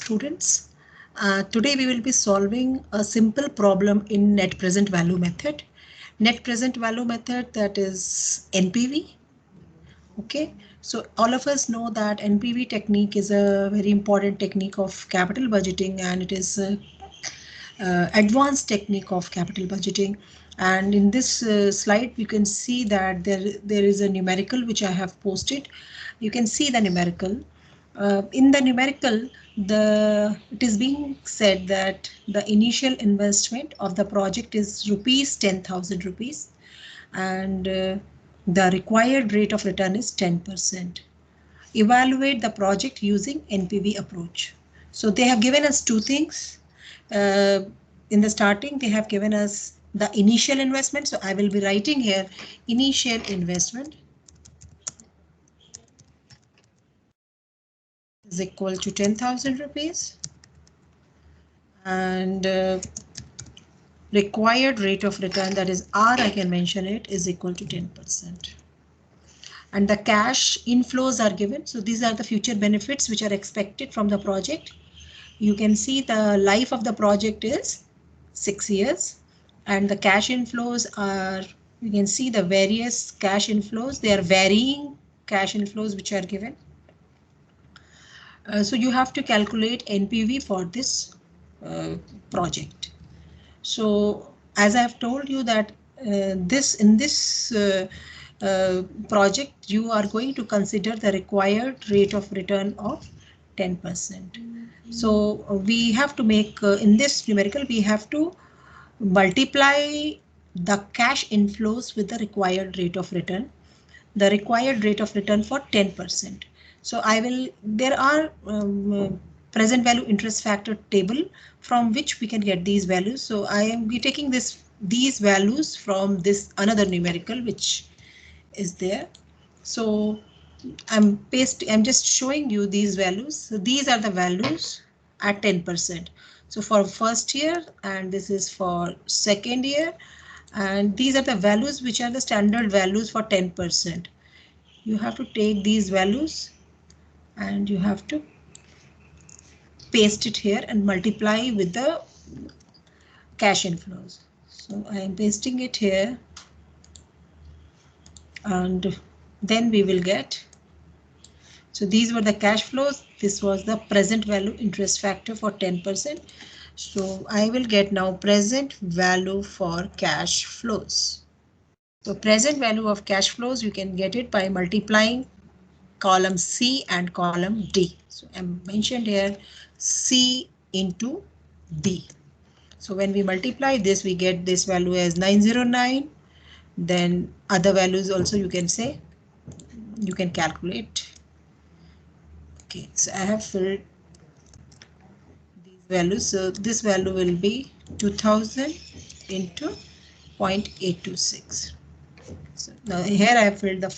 Students, today we will be solving a simple problem in net present value method. Net present value method, that is NPV. Okay, so all of us know that NPV technique is a very important technique of capital budgeting, and it is advanced technique of capital budgeting. And in this slide you can see that there is a numerical which I have posted. You can see the numerical. In the numerical, it is being said that the initial investment of the project is rupees 10,000 rupees, and the required rate of return is 10%. Evaluate the project using NPV approach. So they have given us two things. In the starting, they have given us the initial investment. So I will be writing here initial investment is equal to 10,000 rupees, and required rate of return, that is R, I can mention it, is equal to 10%. And the cash inflows are given. So these are the future benefits which are expected from the project. You can see the life of the project is 6 years, and the cash inflows are, you can see the various cash inflows. They are varying cash inflows which are given. So you have to calculate NPV for this project. So as I have told you that in this project you are going to consider the required rate of return of 10%. So we have to make in this numerical, we have to multiply the cash inflows with the required rate of return, the required rate of return for 10%. So there are present value interest factor table from which we can get these values. So I am taking these values from this another numerical which is there. So I'm just showing you these values. So these are the values at 10%. So for first year, and this is for second year, and these are the values which are the standard values for 10%. You have to take these values and you have to paste it here and multiply with the cash inflows. So I am pasting it here, and then we will get, so these were the cash flows. This was the present value interest factor for 10%. So I will get now present value for cash flows. So present value of cash flows, you can get it by multiplying column C and column D. So I mentioned here C into D. So when we multiply this, we get this value as 909. Then other values also you can say, you can calculate. Okay, so I have filled these values. So this value will be 2000 into 0.826. So now here I have filled the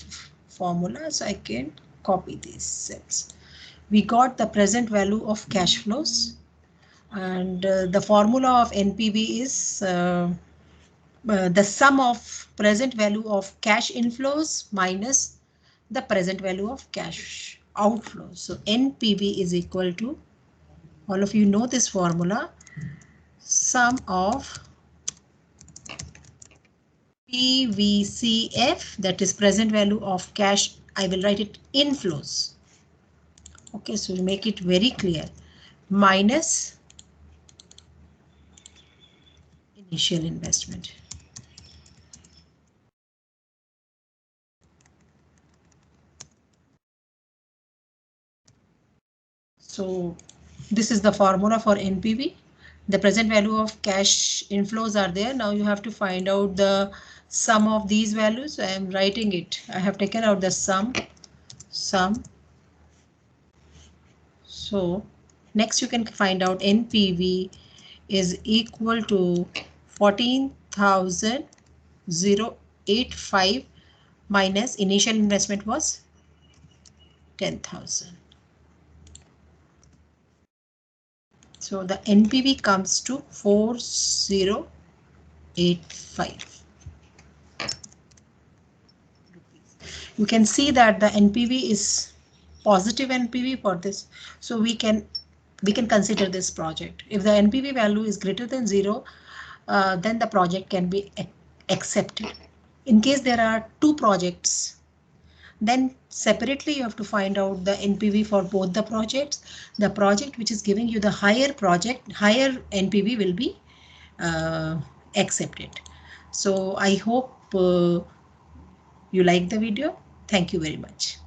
formula, so I can copy these cells. We got the present value of cash flows, and the formula of NPV is the sum of present value of cash inflows minus the present value of cash outflows. So NPV is equal to, all of you know this formula, sum of PVCF, that is present value of cash, I will write it inflows. Okay, so we make it very clear, minus initial investment. So this is the formula for NPV. The present value of cash inflows are there. Now you have to find out the sum of these values. I am writing it. I have taken out the sum. So next you can find out NPV is equal to 14,085 minus initial investment was 10,000. So the NPV comes to 4085. You can see that the NPV is positive NPV for this. So we can we can consider this project. If the NPV value is greater than 0, then the project can be accepted. In case there are two projects, then separately you have to find out the NPV for both the projects. The project which is giving you the higher NPV will be accepted. So I hope you like the video. Thank you very much.